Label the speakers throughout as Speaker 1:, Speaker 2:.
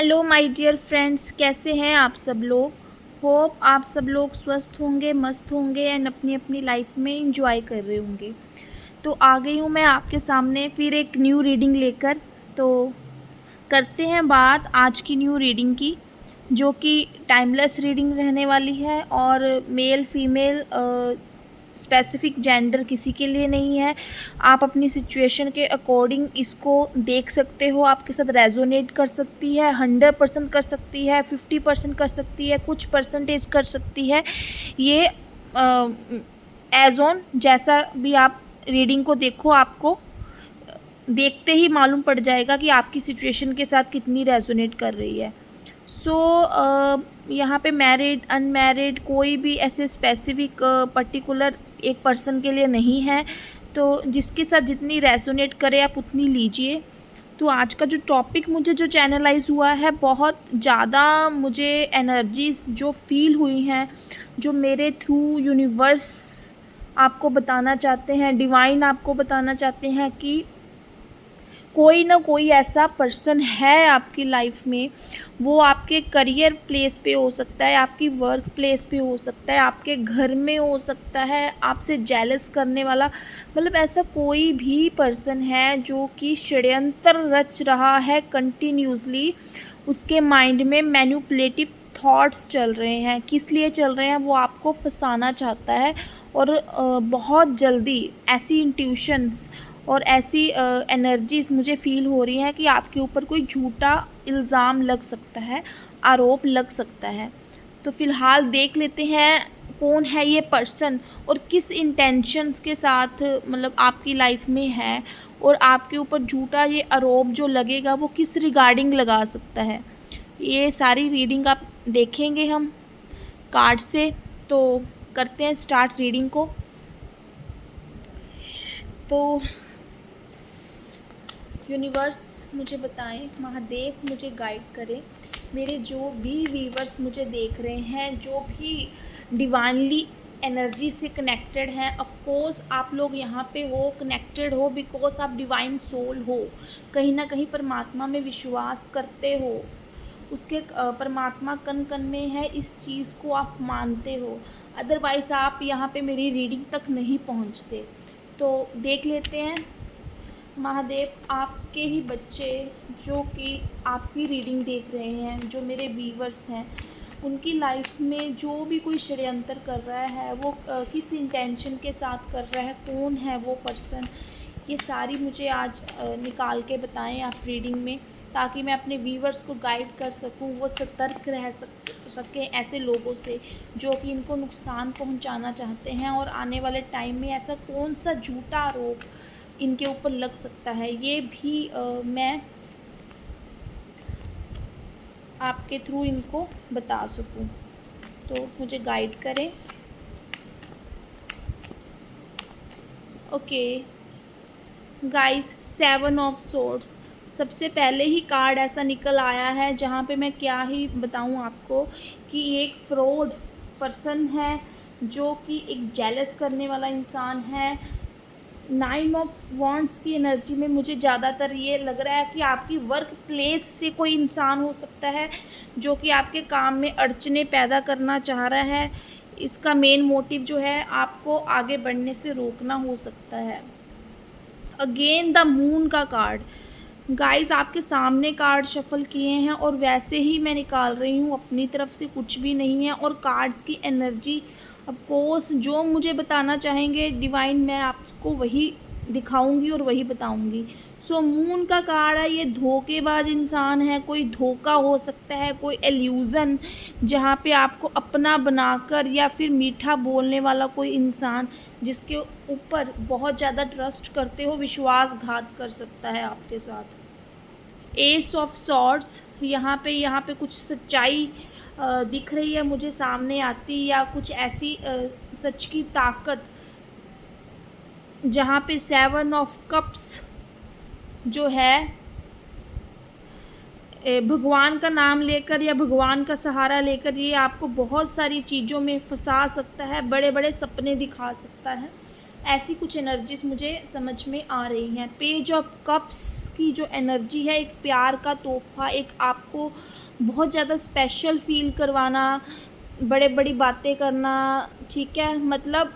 Speaker 1: Hello my dear friends, कैसे हैं आप सब लोग। होप आप सब लोग स्वस्थ होंगे, मस्त होंगे एंड अपनी अपनी लाइफ में इंजॉय कर रहे होंगे। तो आ गई हूँ मैं आपके सामने फिर एक न्यू रीडिंग लेकर। तो करते हैं बात आज की न्यू रीडिंग की, जो कि टाइमलेस रीडिंग रहने वाली है और मेल फीमेल स्पेसिफिक जेंडर किसी के लिए नहीं है। आप अपनी सिचुएशन के अकॉर्डिंग इसको देख सकते हो, आपके साथ रेजोनेट कर सकती है, 100% कर सकती है, 50% कर सकती है, कुछ परसेंटेज कर सकती है। ये एज ऑन जैसा भी आप रीडिंग को देखो, आपको देखते ही मालूम पड़ जाएगा कि आपकी सिचुएशन के साथ कितनी रेजोनेट कर रही है। सो यहाँ पे मैरिड अनमैरिड कोई भी ऐसे स्पेसिफिक पर्टिकुलर एक पर्सन के लिए नहीं है। तो जिसके साथ जितनी रेजोनेट करे आप उतनी लीजिए। तो आज का जो टॉपिक मुझे जो चैनलाइज हुआ है, बहुत ज़्यादा मुझे एनर्जीज जो फील हुई हैं, जो मेरे थ्रू यूनिवर्स आपको बताना चाहते हैं, डिवाइन आपको बताना चाहते हैं कि कोई ना कोई ऐसा पर्सन है आपकी लाइफ में। वो आपके करियर प्लेस पे हो सकता है, आपकी वर्क प्लेस पे हो सकता है, आपके घर में हो सकता है, आपसे जेलस करने वाला, मतलब ऐसा कोई भी पर्सन है जो कि षड्यंत्र रच रहा है कंटिन्यूसली। उसके माइंड में मैनिपुलेटिव थॉट्स चल रहे हैं। किस लिए चल रहे हैं? वो आपको फंसाना चाहता है। और बहुत जल्दी ऐसी इंट्यूशंस और ऐसी एनर्जीज मुझे फ़ील हो रही हैं कि आपके ऊपर कोई झूठा इल्ज़ाम लग सकता है, आरोप लग सकता है। तो फ़िलहाल देख लेते हैं कौन है ये पर्सन और किस इंटेंशंस के साथ मतलब आपकी लाइफ में है, और आपके ऊपर झूठा ये आरोप जो लगेगा वो किस रिगार्डिंग लगा सकता है। ये सारी रीडिंग आप देखेंगे हम कार्ड से। तो करते हैं स्टार्ट रीडिंग को। तो यूनिवर्स मुझे बताएं, महादेव मुझे गाइड करें, मेरे जो भी व्यूवर्स मुझे देख रहे हैं, जो भी डिवाइनली एनर्जी से कनेक्टेड हैं। ऑफ कोर्स आप लोग यहाँ पे हो, कनेक्टेड हो, बिकॉज आप डिवाइन सोल हो, कहीं ना कहीं परमात्मा में विश्वास करते हो, उसके परमात्मा कण कण में है, इस चीज़ को आप मानते हो। अदरवाइज़ आप यहाँ पे मेरी रीडिंग तक नहीं पहुँचते। तो देख लेते हैं महादेव, आपके ही बच्चे जो कि आपकी रीडिंग देख रहे हैं, जो मेरे व्यूवर्स हैं, उनकी लाइफ में जो भी कोई षड्यंत्र कर रहा है, वो किस इंटेंशन के साथ कर रहा है, कौन है वो पर्सन, ये सारी मुझे आज निकाल के बताएं आप रीडिंग में, ताकि मैं अपने व्यूवर्स को गाइड कर सकूं, वो सतर्क रह सकें ऐसे लोगों से जो कि इनको नुकसान पहुंचाना चाहते हैं। और आने वाले टाइम में ऐसा कौन सा झूठा आरोप इनके ऊपर लग सकता है, ये भी मैं आपके थ्रू इनको बता सकूं। तो मुझे गाइड करें। ओके गाइस, 7 ऑफ सोर्ड्स सबसे पहले ही कार्ड ऐसा निकल आया है, जहाँ पे मैं क्या ही बताऊं आपको कि एक फ्रॉड पर्सन है, जो कि एक जेलस करने वाला इंसान है। 9 ऑफ वॉन्ड्स की एनर्जी में मुझे ज़्यादातर ये लग रहा है कि आपकी वर्क प्लेस से कोई इंसान हो सकता है जो कि आपके काम में अड़चने पैदा करना चाह रहा है। इसका मेन मोटिव जो है आपको आगे बढ़ने से रोकना हो सकता है। अगेन द मून का कार्ड। गाइस, आपके सामने कार्ड शफल किए हैं और वैसे ही मैं निकाल रही हूँ, अपनी तरफ से कुछ भी नहीं है। और कार्ड्स की एनर्जी ऑफ कोर्स जो मुझे बताना चाहेंगे डिवाइन, मैं आपको वही दिखाऊंगी और वही बताऊंगी। सो मून का कार्ड है, ये धोखेबाज इंसान है, कोई धोखा हो सकता है, कोई एल्यूज़न, जहाँ पे आपको अपना बनाकर, या फिर मीठा बोलने वाला कोई इंसान जिसके ऊपर बहुत ज़्यादा ट्रस्ट करते हो, विश्वासघात कर सकता है आपके साथ। एस ऑफ सॉर्ड्स, यहाँ पे कुछ सच्चाई दिख रही है मुझे सामने आती, या कुछ ऐसी सच की ताकत, जहाँ पे 7 ऑफ कप्स जो है भगवान का नाम लेकर या भगवान का सहारा लेकर ये आपको बहुत सारी चीज़ों में फंसा सकता है, बड़े बड़े सपने दिखा सकता है। ऐसी कुछ एनर्जीज मुझे समझ में आ रही हैं। पेज ऑफ कप्स की जो एनर्जी है, एक प्यार का तोहफ़ा, एक आपको बहुत ज़्यादा स्पेशल फ़ील करवाना, बड़े बड़ी बातें करना, ठीक है? मतलब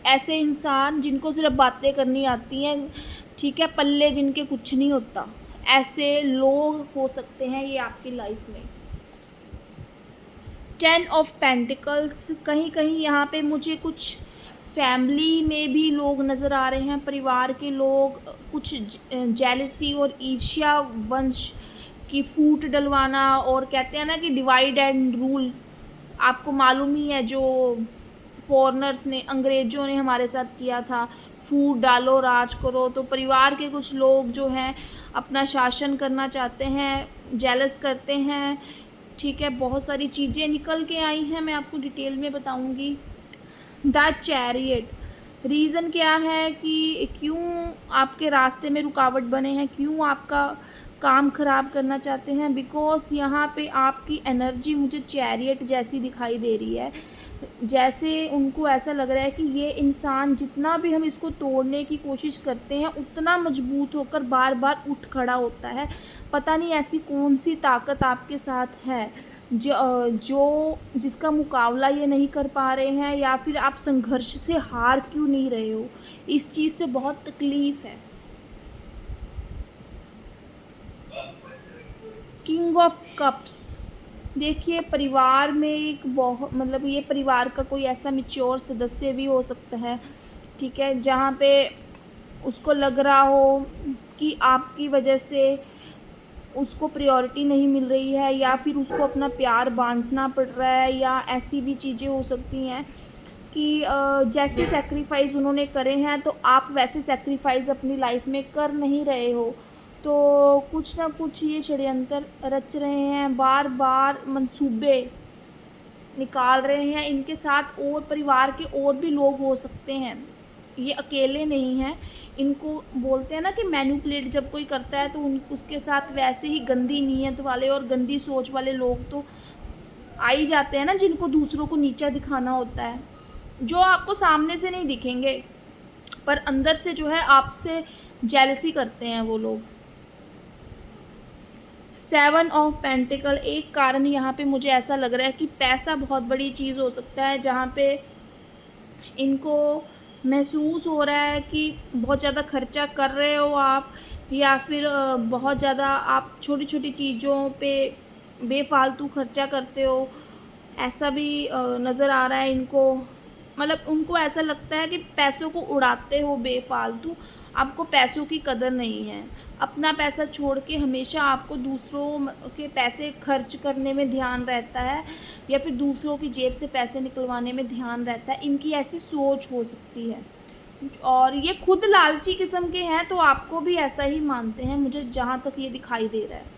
Speaker 1: ऐसे इंसान जिनको सिर्फ़ बातें करनी आती हैं, ठीक है? पल्ले जिनके कुछ नहीं होता, ऐसे लोग हो सकते हैं ये आपकी लाइफ़ में। 10 ऑफ पेंटिकल्स, कहीं कहीं यहाँ पे मुझे कुछ फैमिली में भी लोग नज़र आ रहे हैं, परिवार के लोग, कुछ जेलसी और ईर्ष्या वंश की फूट डलवाना, और कहते हैं ना कि डिवाइड एंड रूल। आपको मालूम ही है जो फॉरेनर्स ने, अंग्रेज़ों ने हमारे साथ किया था, फूट डालो राज करो। तो परिवार के कुछ लोग जो हैं अपना शासन करना चाहते हैं, जेलस करते हैं, ठीक है? बहुत सारी चीज़ें निकल के आई हैं, मैं आपको डिटेल में बताऊँगी। द चैरियट, रीज़न क्या है कि क्यों आपके रास्ते में रुकावट बने हैं, क्यों आपका काम ख़राब करना चाहते हैं? बिकॉज़ यहाँ पे आपकी एनर्जी मुझे चैरियट जैसी दिखाई दे रही है। जैसे उनको ऐसा लग रहा है कि ये इंसान, जितना भी हम इसको तोड़ने की कोशिश करते हैं, उतना मजबूत होकर बार-बार उठ खड़ा होता है। पता नहीं ऐसी कौन-सी ताकत आपके साथ है जो जिसका मुकाबला ये नहीं कर पा रहे हैं, या फिर आप संघर्ष से हार क्यों नहीं रहे हो? इस चीज़ से बहुत तकलीफ़ है। किंग ऑफ कप्स, देखिए परिवार में एक बहुत, मतलब ये परिवार का कोई ऐसा मैच्योर सदस्य भी हो सकता है, ठीक है? जहाँ पे उसको लग रहा हो कि आपकी वजह से उसको प्रायोरिटी नहीं मिल रही है, या फिर उसको अपना प्यार बाँटना पड़ रहा है, या ऐसी भी चीज़ें हो सकती हैं कि जैसे सैक्रिफ़ाइस उन्होंने करे हैं, तो आप वैसे सैक्रिफ़ाइस अपनी लाइफ़ में कर नहीं रहे हो। तो कुछ ना कुछ ये षड्यंत्र रच रहे हैं, बार-बार मंसूबे निकाल रहे हैं। इनके साथ और परिवार के और भी लोग हो सकते हैं, ये अकेले नहीं हैं। इनको बोलते हैं ना कि मैनिपुलेट जब कोई करता है, तो उन उसके साथ वैसे ही गंदी नीयत वाले और गंदी सोच वाले लोग तो आ ही जाते हैं ना, जिनको दूसरों को नीचा दिखाना होता है, जो आपको सामने से नहीं दिखेंगे, पर अंदर से जो है आपसे जेलसी करते हैं वो लोग। 7 ऑफ पेंटिकल, एक कारण यहाँ पे मुझे ऐसा लग रहा है कि पैसा बहुत बड़ी चीज़ हो सकता है, जहाँ पे इनको महसूस हो रहा है कि बहुत ज़्यादा खर्चा कर रहे हो आप, या फिर बहुत ज़्यादा आप छोटी-छोटी चीज़ों पे बेफ़ालतू खर्चा करते हो, ऐसा भी नज़र आ रहा है इनको। मतलब उनको ऐसा लगता है कि पैसों को उड़ाते हो बेफ़ालतू, आपको पैसों की कदर नहीं है। अपना पैसा छोड़ के हमेशा आपको दूसरों के पैसे खर्च करने में ध्यान रहता है, या फिर दूसरों की जेब से पैसे निकलवाने में ध्यान रहता है। इनकी ऐसी सोच हो सकती है, और ये खुद लालची किस्म के हैं, तो आपको भी ऐसा ही मानते हैं, मुझे जहाँ तक ये दिखाई दे रहा है।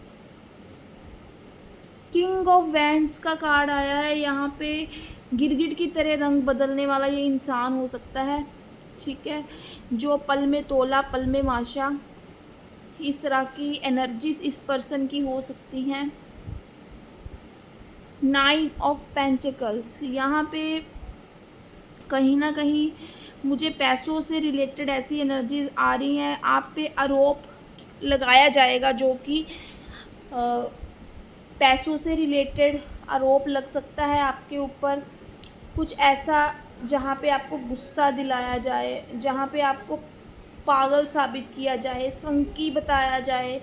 Speaker 1: किंग ऑफ वैंड्स का कार्ड आया है यहाँ पे। गिरगिट की तरह रंग बदलने वाला ये इंसान हो सकता है, ठीक है? जो पल में तोला पल में माशा, इस तरह की एनर्जीज इस पर्सन की हो सकती हैं। 9 ऑफ पेंटिकल्स, यहाँ पे कहीं ना कहीं मुझे पैसों से रिलेटेड ऐसी एनर्जीज आ रही हैं। आप पे आरोप लगाया जाएगा, जो कि पैसों से रिलेटेड आरोप लग सकता है आपके ऊपर। कुछ ऐसा जहाँ पे आपको गुस्सा दिलाया जाए, जहाँ पे आपको पागल साबित किया जाए, संकी बताया जाए,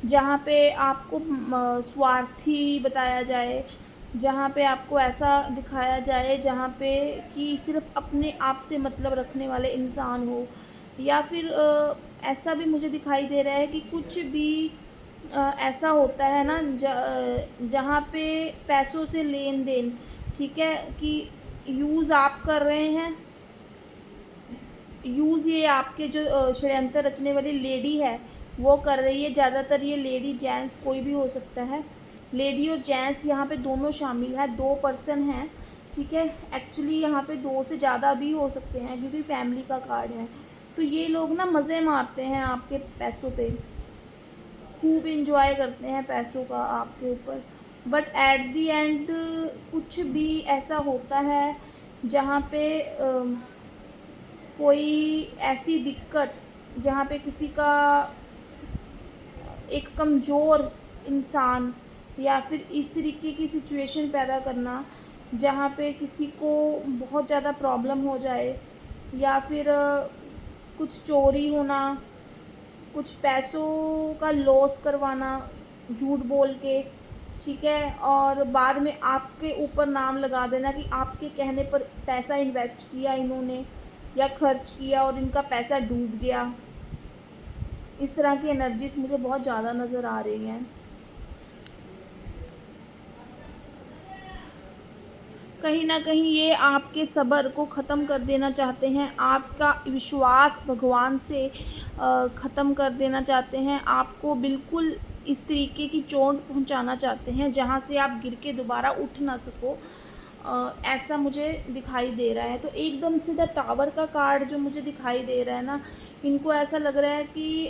Speaker 1: जहाँ पे आपको स्वार्थी बताया जाए, जहाँ पे आपको ऐसा दिखाया जाए जहाँ पे कि सिर्फ़ अपने आप से मतलब रखने वाले इंसान हो, या फिर ऐसा भी मुझे दिखाई दे रहा है कि कुछ भी ऐसा होता है ना जहाँ पे पैसों से लेन-देन, ठीक है? कि यूज़ आप कर रहे हैं, यूज़ ये आपके जो षड्यंत्र रचने वाली लेडी है वो कर रही है। ज़्यादातर ये लेडी जेंट्स कोई भी हो सकता है, लेडी और जेंट्स यहाँ पे दोनों शामिल है, 2 पर्सन हैं, ठीक है? एक्चुअली यहाँ पे 2 से ज़्यादा भी हो सकते हैं, क्योंकि फैमिली का कार्ड है। तो ये लोग ना मज़े मारते हैं आपके पैसों पे, खूब एंजॉय करते हैं पैसों का आपके ऊपर। बट एट द एंड कुछ भी ऐसा होता है जहाँ पे कोई ऐसी दिक्कत जहाँ पे किसी का एक कमज़ोर इंसान या फिर इस तरीके की सिचुएशन पैदा करना जहाँ पे किसी को बहुत ज़्यादा प्रॉब्लम हो जाए, या फिर कुछ चोरी होना, कुछ पैसों का लॉस करवाना झूठ बोल के, ठीक है, और बाद में आपके ऊपर नाम लगा देना कि आपके कहने पर पैसा इन्वेस्ट किया इन्होंने या खर्च किया और इनका पैसा डूब गया। इस तरह की एनर्जीज़ मुझे बहुत ज़्यादा नज़र आ रही हैं। कहीं न कहीं ये आपके सब्र को ख़त्म कर देना चाहते हैं, आपका विश्वास भगवान से ख़त्म कर देना चाहते हैं, आपको बिल्कुल इस तरीके की चोट पहुँचाना चाहते हैं जहाँ से आप गिर के दोबारा उठ ना सको। ऐसा मुझे दिखाई दे रहा है। तो एकदम से द टावर का कार्ड जो मुझे दिखाई दे रहा है ना, इनको ऐसा लग रहा है कि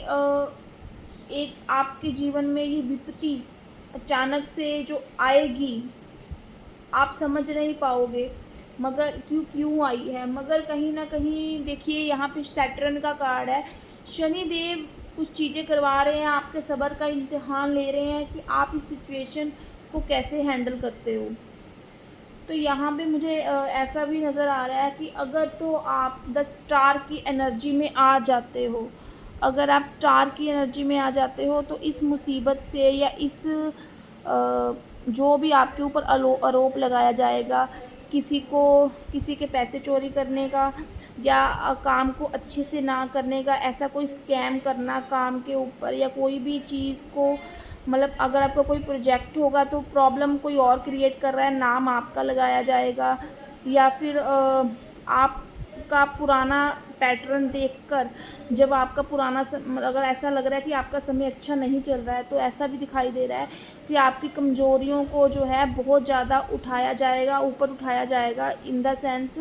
Speaker 1: एक आपके जीवन में ये विपत्ति अचानक से जो आएगी, आप समझ नहीं पाओगे मगर क्यों आई है। मगर कहीं न कहीं देखिए यहाँ पे सैटर्न का कार्ड है। शनि देव कुछ चीज़ें करवा रहे हैं, आपके सब्र का इम्तिहान ले रहे हैं कि आप इस सिचुएशन को कैसे हैंडल करते हो। तो यहाँ पे मुझे ऐसा भी नज़र आ रहा है कि अगर तो आप द स्टार की एनर्जी में आ जाते हो, अगर आप स्टार की एनर्जी में आ जाते हो तो इस मुसीबत से या इस जो भी आपके ऊपर आरोप लगाया जाएगा, किसी को किसी के पैसे चोरी करने का या काम को अच्छे से ना करने का, ऐसा कोई स्कैम करना काम के ऊपर, या कोई भी चीज़ को मतलब अगर आपका कोई प्रोजेक्ट होगा तो प्रॉब्लम कोई और क्रिएट कर रहा है, नाम आपका लगाया जाएगा, या फिर आपका पुराना पैटर्न देखकर जब आपका पुराना अगर ऐसा लग रहा है कि आपका समय अच्छा नहीं चल रहा है, तो ऐसा भी दिखाई दे रहा है कि आपकी कमज़ोरियों को जो है बहुत ज़्यादा उठाया जाएगा, ऊपर उठाया जाएगा, इन द सेंस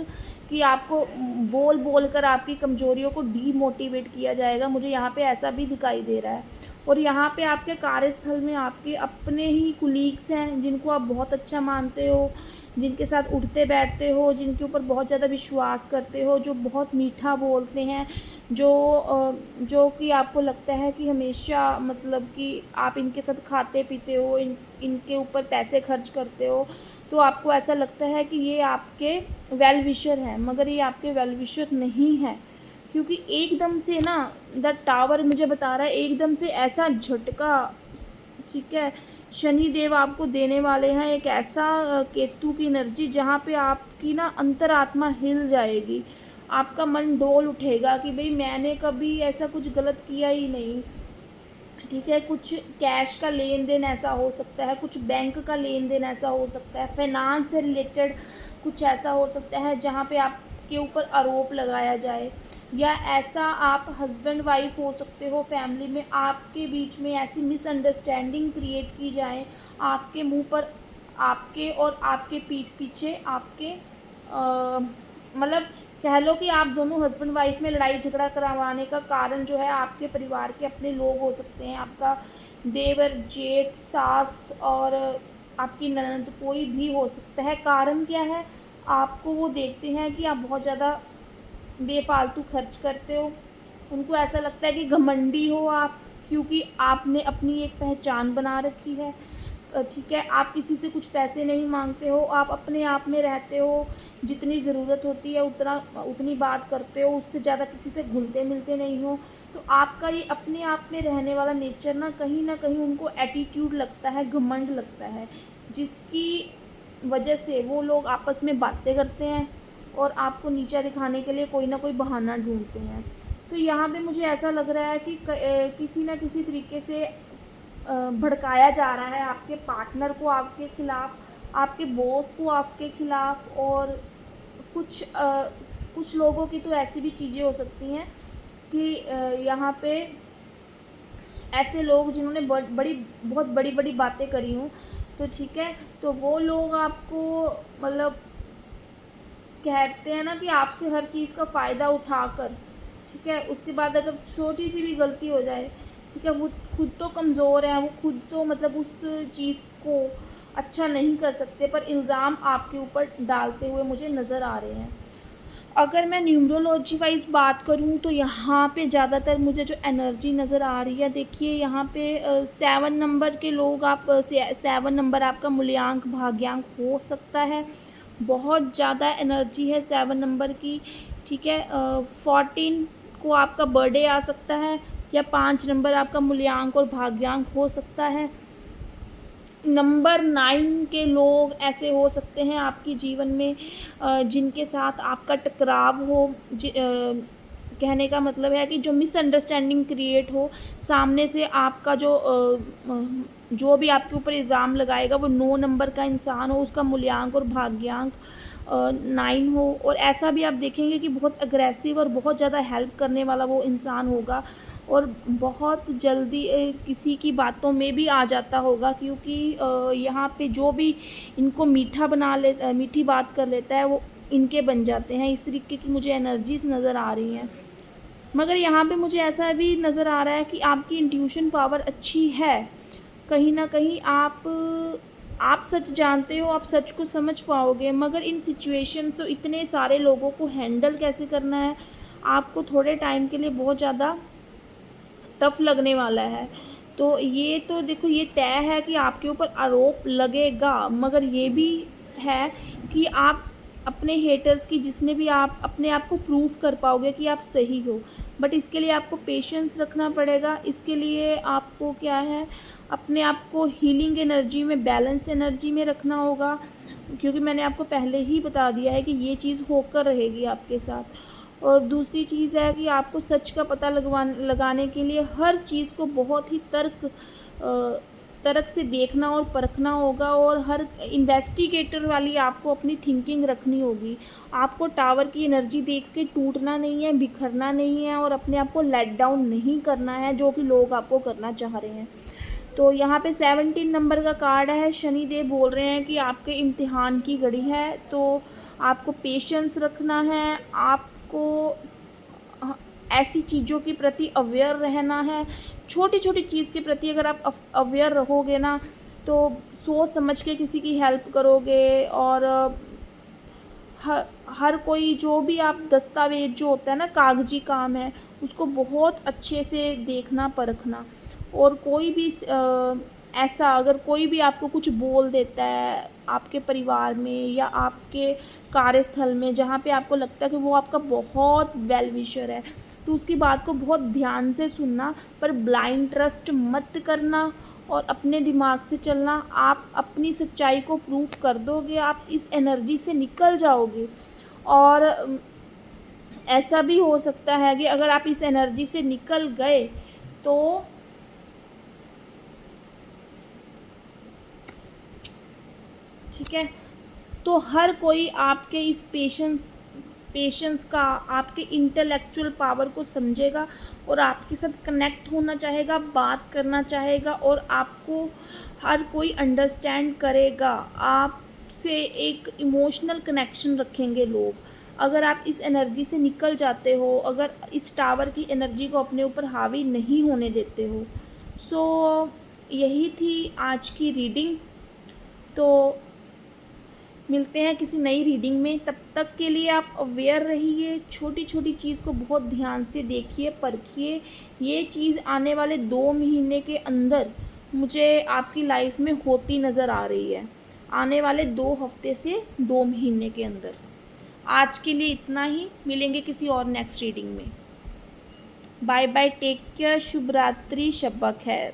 Speaker 1: कि आपको बोल बोल कर आपकी कमज़ोरियों को डीमोटिवेट किया जाएगा। मुझे यहाँ पे ऐसा भी दिखाई दे रहा है। और यहाँ पे आपके कार्यस्थल में आपके अपने ही कुलीग्स हैं जिनको आप बहुत अच्छा मानते हो, जिनके साथ उठते बैठते हो, जिनके ऊपर बहुत ज़्यादा विश्वास करते हो, जो बहुत मीठा बोलते हैं, जो कि आपको लगता है कि हमेशा मतलब कि आप इनके साथ खाते पीते हो, इनके ऊपर पैसे खर्च करते हो, तो आपको ऐसा लगता है कि ये आपके वेल विशर हैं, मगर ये आपके वेल विशर नहीं हैं। क्योंकि एकदम से ना द टावर मुझे बता रहा है, एकदम से ऐसा झटका, ठीक है, शनि देव आपको देने वाले हैं, एक ऐसा केतु की एनर्जी जहाँ पे आपकी ना अंतरात्मा हिल जाएगी, आपका मन डोल उठेगा कि भाई मैंने कभी ऐसा कुछ गलत किया ही नहीं, ठीक है। कुछ कैश का लेन देन ऐसा हो सकता है, कुछ बैंक का लेन देन ऐसा हो सकता है, फाइनेंस से रिलेटेड कुछ ऐसा हो सकता है जहाँ पे आपके ऊपर आरोप लगाया जाए, या ऐसा आप हस्बैंड वाइफ हो सकते हो, फैमिली में आपके बीच में ऐसी मिसअंडरस्टैंडिंग क्रिएट की जाए, आपके मुंह पर, आपके और आपके पीठ पीछे आपके मतलब कह लो कि आप दोनों हस्बैंड वाइफ में लड़ाई झगड़ा करवाने का कारण जो है आपके परिवार के अपने लोग हो सकते हैं, आपका देवर, जेठ, सास और आपकी ननद, कोई भी हो सकता है। कारण क्या है, आपको वो देखते हैं कि आप बहुत ज़्यादा बेफालतू खर्च करते हो, उनको ऐसा लगता है कि घमंडी हो आप, क्योंकि आपने अपनी एक पहचान बना रखी है, ठीक है। आप किसी से कुछ पैसे नहीं मांगते हो, आप अपने आप में रहते हो, जितनी ज़रूरत होती है उतनी बात करते हो, उससे ज़्यादा किसी से घुलते मिलते नहीं हो। तो आपका ये अपने आप में रहने वाला नेचर ना कहीं उनको एटीट्यूड लगता है, घमंड लगता है, जिसकी वजह से वो लोग आपस में बातें करते हैं और आपको नीचा दिखाने के लिए कोई ना कोई बहाना ढूंढते हैं। तो यहाँ पे मुझे ऐसा लग रहा है कि किसी न किसी तरीके से भड़काया जा रहा है आपके पार्टनर को आपके खिलाफ, आपके बॉस को आपके खिलाफ, और कुछ लोगों की तो ऐसी भी चीज़ें हो सकती हैं कि यहाँ पे ऐसे लोग जिन्होंने बहुत बड़ी बड़ी बातें करी हों, तो ठीक है, तो वो लोग आपको मतलब कहते हैं ना कि आपसे हर चीज़ का फ़ायदा उठाकर, ठीक है, उसके बाद अगर छोटी सी भी गलती हो जाए, ठीक है, वो खुद तो कमज़ोर हैं, वो खुद तो मतलब उस चीज़ को अच्छा नहीं कर सकते, पर इल्ज़ाम आपके ऊपर डालते हुए मुझे नज़र आ रहे हैं। अगर मैं न्यूमरोलॉजी वाइज़ बात करूँ तो यहाँ पे ज़्यादातर मुझे जो एनर्जी नज़र आ रही है, देखिए यहाँ पे 7 नंबर के लोग, आप 7 नंबर आपका मूल्यांक भाग्यांक हो सकता है। बहुत ज़्यादा एनर्जी है 7 नंबर की, ठीक है। 14 को आपका बर्थडे आ सकता है, या 5 नंबर आपका मूल्यांक और भाग्यांक हो सकता है। नंबर 9 के लोग ऐसे हो सकते हैं आपके जीवन में जिनके साथ आपका टकराव हो, कहने का मतलब है कि जो मिसअंडरस्टैंडिंग क्रिएट हो, सामने से आपका जो भी आपके ऊपर इल्ज़ाम लगाएगा वो 9 नंबर का इंसान हो, उसका मूल्यांक और भाग्यांक 9 हो, और ऐसा भी आप देखेंगे कि बहुत अग्रेसिव और बहुत ज़्यादा हेल्प करने वाला वो इंसान होगा, और बहुत जल्दी किसी की बातों में भी आ जाता होगा, क्योंकि यहाँ पे जो भी इनको मीठी बात कर लेता है वो इनके बन जाते हैं। इस तरीके की मुझे एनर्जीज़ नज़र आ रही हैं। मगर यहाँ पे मुझे ऐसा भी नज़र आ रहा है कि आपकी इंट्यूशन पावर अच्छी है। कहीं न कहीं आप सच जानते हो, आप सच को समझ पाओगे, मगर इन सिचुएशन से इतने सारे लोगों को हैंडल कैसे करना है, आपको थोड़े टाइम के लिए बहुत ज़्यादा टफ़ लगने वाला है। तो ये तो देखो, ये तय है कि आपके ऊपर आरोप लगेगा, मगर ये भी है कि आप अपने हेटर्स की, जिसने भी आप अपने आप को प्रूव कर पाओगे कि आप सही हो। बट इसके लिए आपको पेशेंस रखना पड़ेगा। इसके लिए आपको क्या है, अपने आप को हीलिंग एनर्जी में, बैलेंस एनर्जी में रखना होगा, क्योंकि मैंने आपको पहले ही बता दिया है कि ये चीज़ होकर रहेगी आपके साथ। और दूसरी चीज़ है कि आपको सच का पता लगाने के लिए हर चीज़ को बहुत ही तर्क से देखना और परखना होगा, और हर इन्वेस्टिगेटर वाली आपको अपनी थिंकिंग रखनी होगी। आपको टावर की एनर्जी देख के टूटना नहीं है, बिखरना नहीं है, और अपने आप को लेट डाउन नहीं करना है, जो कि लोग आपको करना चाह रहे हैं। तो यहाँ पे 17 नंबर का कार्ड है। शनिदेव बोल रहे हैं कि आपके इम्तिहान की घड़ी है, तो आपको पेशेंस रखना है, आपको ऐसी चीज़ों के प्रति अवेयर रहना है। छोटी-छोटी चीज़ के प्रति अगर आप अवेयर रहोगे ना, तो सोच समझ के किसी की हेल्प करोगे, और हर कोई जो भी आप दस्तावेज़ जो होता है ना, कागज़ी काम है, उसको बहुत अच्छे से देखना परखना। और कोई भी ऐसा अगर कोई भी आपको कुछ बोल देता है आपके परिवार में या आपके कार्यस्थल में, जहाँ पे आपको लगता है कि वो आपका बहुत वेल विशर है, तो उसकी बात को बहुत ध्यान से सुनना, पर ब्लाइंड ट्रस्ट मत करना, और अपने दिमाग से चलना। आप अपनी सच्चाई को प्रूफ कर दोगे, आप इस एनर्जी से निकल जाओगे। और ऐसा भी हो सकता है कि अगर आप इस एनर्जी से निकल गए, तो ठीक है, तो हर कोई आपके इस पेशेंस का, आपके इंटेलेक्चुअल पावर को समझेगा, और आपके साथ कनेक्ट होना चाहेगा, बात करना चाहेगा, और आपको हर कोई अंडरस्टैंड करेगा। आपसे एक इमोशनल कनेक्शन रखेंगे लोग। अगर आप इस एनर्जी से निकल जाते हो, अगर इस टावर की एनर्जी को अपने ऊपर हावी नहीं होने देते हो। सो यही थी आज की रीडिंग। तो मिलते हैं किसी नई रीडिंग में, तब तक के लिए आप अवेयर रहिए, छोटी छोटी चीज़ को बहुत ध्यान से देखिए, परखिए। ये चीज़ आने वाले 2 महीने के अंदर मुझे आपकी लाइफ में होती नज़र आ रही है, आने वाले 2 हफ्ते से 2 महीने के अंदर। आज के लिए इतना ही, मिलेंगे किसी और नेक्स्ट रीडिंग में। बाय बाय, टेक केयर, शुभ रात्रि, शब्बा खैर।